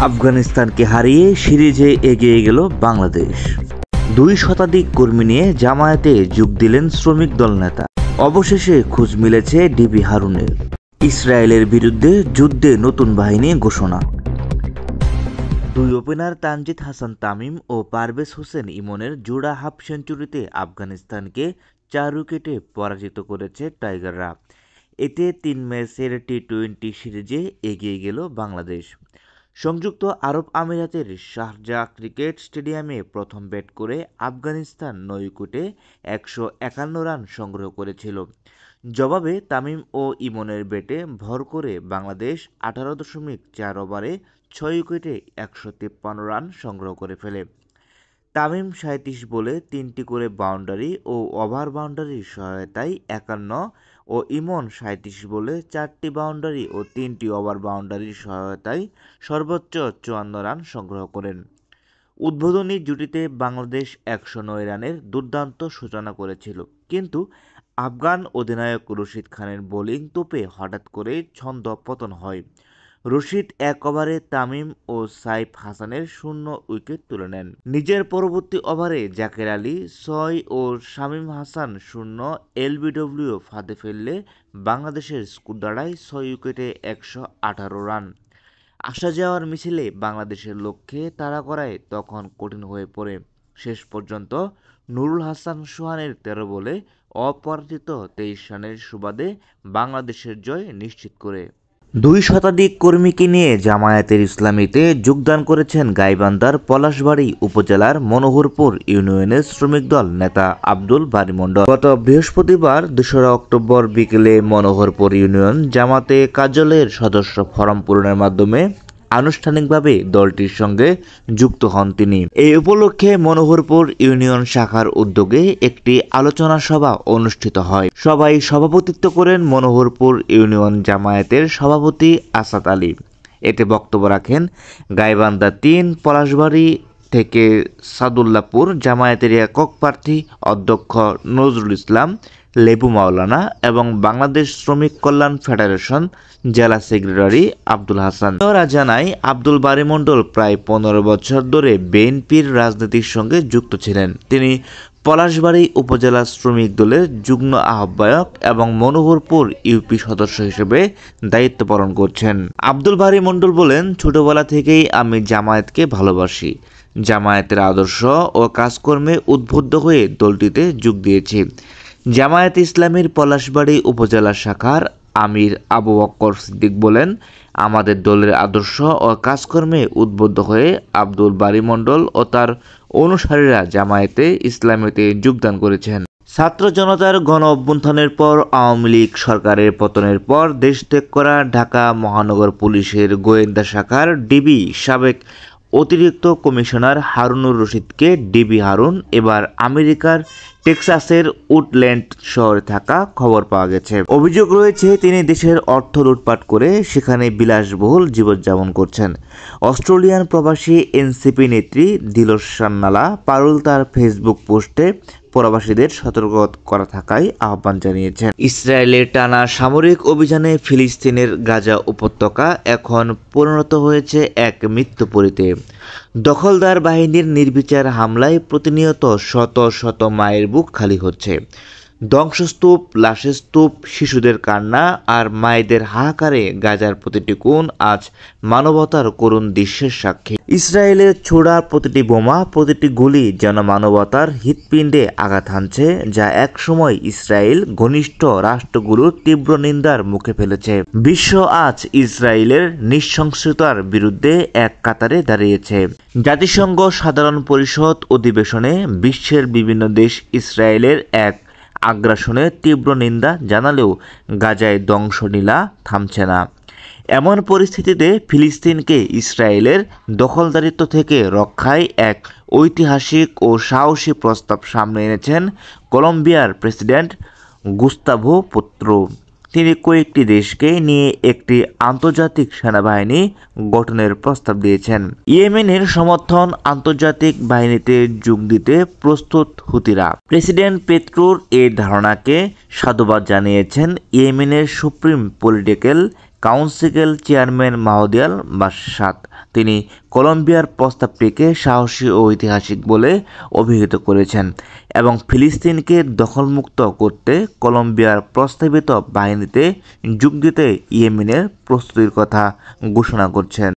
আফগানিস্তানকে হারিয়ে সিরিজে এগিয়ে গেল বাংলাদেশ। 2 শতাধিক কর্মী নিয়ে জামায়াতে যোগ দিলেন শ্রমিক দল নেতা। অবশেষে খোঁজ মিলেছে ডিবি হারুনের। ইসরায়েলের বিরুদ্ধে যুদ্ধে নতুন বাহিনী ঘোষণা। 2 ওপেনার তানজিদ হাসান তামিম ও পারভেজ হোসেন ইমনের জোড়া হাফ সেঞ্চুরিতে আফগানিস্তানকে 4 উইকেটে পরাজিত করেছে টাইগাররা। এতে 3 ম্যাচের টি-20 সিরিজে এগিয়ে গেল বাংলাদেশ। সংযুক্ত আরব আমিরাতের শারজাহ ক্রিকেট স্টেডিয়ামে প্রথম ব্যাট করে আফগানিস্তান 9 উইকেটে 151 রান সংগ্রহ করেছিল। জবাবে তামিম ও ইমনের ব্যাটে ভর করে বাংলাদেশ 18.4 ওভারে 6 উইকেটে 153 রান সংগ্রহ করে ফেলে। তামিম 37 বলে 3টি করে বাউন্ডারি ও ওভার বাউন্ডারির সহায়তায় 51 ও ইমন 37 বলে 4টি বাউন্ডারি ও 3টি ওভার বাউন্ডারির সহায়তায় সর্বোচ্চ 54 রান সংগ্রহ করেন। উদ্বোধনী জুটিতে বাংলাদেশ 109 রানের দুর্দান্ত সূচনা করেছিল, কিন্তু আফগান অধিনায়ক রশিদ খানের বোলিং তোপে হঠাৎ করে ছন্দ পতন হয়। রশিদ 1 ওভারে তামিম ও সাইফ হাসানের 0 উইকেট তুলে নেন। নিজের পরবর্তী ওভারে জাকের আলী 6 ও শামীম হাসান 0 এলবিডব্লিউ ফাঁদে ফেললে বাংলাদেশের স্কোর দাঁড়ায় 6 উইকেটে 118 রান। আসা যাওয়ার মিছিলে বাংলাদেশের লক্ষ্যে তাড়া করায় তখন কঠিন হয়ে পড়ে। শেষ পর্যন্ত নুরুল হাসান সোহানের 13 বলে অপরাজিত 23 রানের সুবাদে বাংলাদেশের জয় নিশ্চিত করে। 2 শতাধিক কর্মীকে নিয়ে জামায়াতের ইসলামীতে যোগদান করেছেন গাইবান্ধার পলাশবাড়ী উপজেলার মনোহরপুর ইউনিয়নের শ্রমিক দল নেতা আব্দুল বারী মণ্ডল। গত বৃহস্পতিবার 2 অক্টোবর বিকেলে মনোহরপুর ইউনিয়ন জামাতে কার্যালয়ের সদস্য ফরম পূরণের মাধ্যমে আনুষ্ঠানিকভাবে দলটির সঙ্গে যুক্ত হন তিনি। এই উপলক্ষে মনোহরপুর ইউনিয়ন শাখার উদ্যোগে একটি আলোচনা সভা অনুষ্ঠিত হয়। সভায় সভাপতিত্ব করেন মনোহরপুর ইউনিয়ন জামায়াতের সভাপতি আসাদ আলী। এতে বক্তব্য রাখেন গাইবান্ধা 3 পলাশবাড়ী থেকে সাদুল্লাপুর জামায়াতের একক প্রার্থী অধ্যক্ষ নজরুল ইসলাম লেবু মাওলানা এবং বাংলাদেশ শ্রমিক কল্যাণ ফেডারেশন জেলা সেক্রেটারি আব্দুল হাসান। ওরা জানায় আব্দুল বারী মণ্ডল প্রায় 15 বছর ধরে বিএনপির রাজনীতির সঙ্গে যুক্ত ছিলেন। তিনি পলাশবাড়ী উপজেলা শ্রমিক দলের যুগ্ম আহ্বায়ক এবং মনোহরপুর ইউপি সদস্য হিসেবে দায়িত্ব পালন করছেন। আব্দুল বারী মণ্ডল বলেন, ছোটবেলা থেকেই আমি জামায়াতকে ভালোবাসি। জামায়াতের আদর্শ ও কাজকর্মে উদ্বুদ্ধ হয়ে দলটিতে যোগ দিয়েছি। জামায়াত ইসলামীর পলাশবাড়ী উপজেলা শাখার আমির আবু বকর সিদ্দিক বলেন, আমাদের দলের আদর্শ ও কাজকর্মে উদ্বুদ্ধ হয়ে আব্দুল বারী মণ্ডল ও তার অনুসারীরা জামায়াতে ইসলামীতে যোগদান করেছেন। ছাত্র জনতার গণ অভ্যুত্থানের পর আওয়ামী লীগ সরকারের পতনের পর দেশ ত্যাগ করা ঢাকা মহানগর পুলিশের গোয়েন্দা শাখার ডিবি সাবেক অতিরিক্ত কমিশনার হারুনুর রশিদকে ডিবি হারুন এবার আমেরিকার টেক্সাসের উডল্যান্ড শহরে থাকা খবর পাওয়া গেছে। অভিযোগ রয়েছে তিনি দেশের অর্থ লুটপাট করে সেখানে বিলাসবহুল জীবনযাপন করছেন। অস্ট্রেলিয়ান প্রবাসী এনসিপি নেত্রী দিলশান নালা পারুল তার ফেসবুক পোস্টে প্রবাসীদের সতর্ক করা থাকায় আহ্বান জানিয়েছেন। ইসরায়েলের টানা সামরিক অভিযানে ফিলিস্তিনের গাজা উপত্যকা এখন পরিণত হয়েছে এক মৃত্যুপুরীতে। দখলদার বাহিনীর নির্বিচার হামলায় প্রতিনিয়ত শত শত মায়ের বুক খালি হচ্ছে। ধ্বংসস্তূপ, লাশের স্তূপ, শিশুদের কান্না আর মায়েদের হাহাকারে গাজার প্রতিটি কোণ আজ মানবতার করুণ দৃশ্যের সাক্ষী। ইসরায়েলের ছোড়া প্রতিটি বোমা, প্রতিটি গুলি যেন মানবতার হৃৎপিণ্ডে আঘাত হানছে, যা একসময় ইসরায়েল ঘনিষ্ঠ রাষ্ট্রগুলোর তীব্র নিন্দার মুখে ফেলেছে। বিশ্ব আজ ইসরায়েলের নৃশংসতার বিরুদ্ধে এক কাতারে দাঁড়িয়েছে। জাতিসংঘ সাধারণ পরিষদ অধিবেশনে বিশ্বের বিভিন্ন দেশ ইসরায়েলের এক আগ্রাসনের তীব্র নিন্দা জানালেও গাজায় ধ্বংসলীলা থামছে না। এমন পরিস্থিতিতে ফিলিস্তিনকে ইসরায়েলের দখলদারিত্ব থেকে রক্ষায় এক ঐতিহাসিক ও সাহসী প্রস্তাব সামনে এনেছেন কলম্বিয়ার প্রেসিডেন্ট গুস্তাভো পেট্রো। তিনি কয়েকটি দেশকে নিয়ে একটি আন্তর্জাতিক সেনাবাহিনী গঠনের প্রস্তাব দিয়েছেন। ইয়েমেনের সমর্থন আন্তর্জাতিক বাহিনীতে যোগ দিতে প্রস্তুত হুতিরা। প্রেসিডেন্ট পেট্রোর এই ধারণাকে সাধুবাদ জানিয়েছেন ইয়েমেনের সুপ্রিম পলিটিক্যাল কাউন্সিল চেয়ারম্যান মাহদিয়াল বাশাদ। তিনি কলম্বিয়ার প্রস্তাবটিকে সাহসী ও ঐতিহাসিক বলে অভিহিত করেছেন এবং ফিলিস্তিনকে দখলমুক্ত করতে কলম্বিয়ার প্রস্তাবিত বাহিনীতে যোগ দিতে ইয়েমেনের প্রস্তুতির কথা ঘোষণা করছেন।